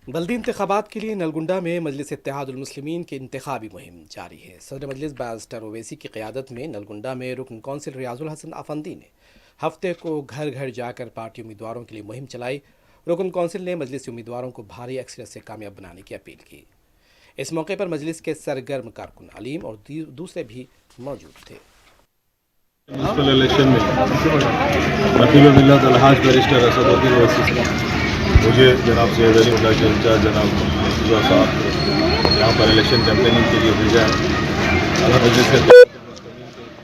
بلدی انتخابات کے لیے نلگنڈا میں مجلس اتحاد المسلمین کی انتخابی مہم جاری ہے۔ صدر مجلس بیرسٹر اویسی کی قیادت میں نلگنڈا میں رکن کونسل ریاض الحسن افندی نے ہفتے کو گھر گھر جا کر پارٹی امیدواروں کے لیے مہم چلائی۔ رکن کونسل نے مجلسی امیدواروں کو بھاری اکثریت سے کامیاب بنانے کی اپیل کی۔ اس موقع پر مجلس کے سرگرم کارکن علیم اور دوسرے بھی موجود تھے۔ میونسپل الیکشن میں نقیب ملت الحاج بیرسٹر اسد الدین اویسی صاحب، مجھے جناب سید علی اللہ کے انچارج جناب مرتضیٰ صاحب کو یہاں پر الیکشن کیمپیننگ کے لیے بھیجا ہے۔ اللہ مجلس کے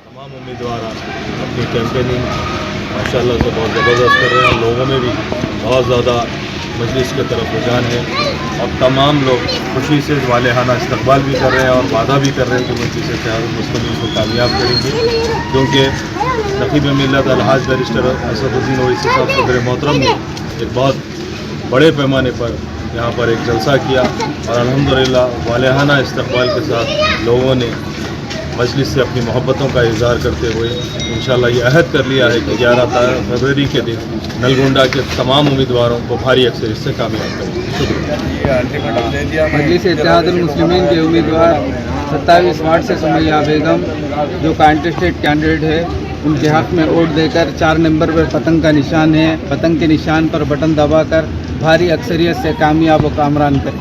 تمام امیدوار اپنی کیمپیننگ ماشاءاللہ سے بہت زبردست کر رہے ہیں اور لوگوں میں بھی بہت زیادہ مجلس کی طرف رجحان ہے اور تمام لوگ خوشی سے والہانہ استقبال بھی کر رہے ہیں اور وعدہ بھی کر رہے ہیں کہ مجلس اتحاد المسلمین کو کامیاب کریں گے، کیونکہ نقیب ملت الحاج بیرسٹر اسد الدین اویسی صاحب صدر محترم نے ایک بہت بڑے پیمانے پر یہاں پر ایک جلسہ کیا اور الحمدللہ والہانہ استقبال کے ساتھ لوگوں نے مجلس سے اپنی محبتوں کا اظہار کرتے ہوئے انشاءاللہ یہ عہد کر لیا ہے کہ 11 فروری کے دن نلگنڈا کے تمام امیدواروں کو بھاری اکثریت سے کامیاب کریں گے۔ شکریہ۔ مجلس اتحاد المسلمین کے امیدوار 27 وارڈ سے سمیہ بیگم جو کانٹیسٹیڈ کینڈیڈیٹ ہے، ان کے حق میں ووٹ دے کر 4 نمبر پر پتنگ کا نشان ہے، پتنگ کے نشان پر بٹن دبا کر بھاری اکثریت سے کامیاب و کامران کریں۔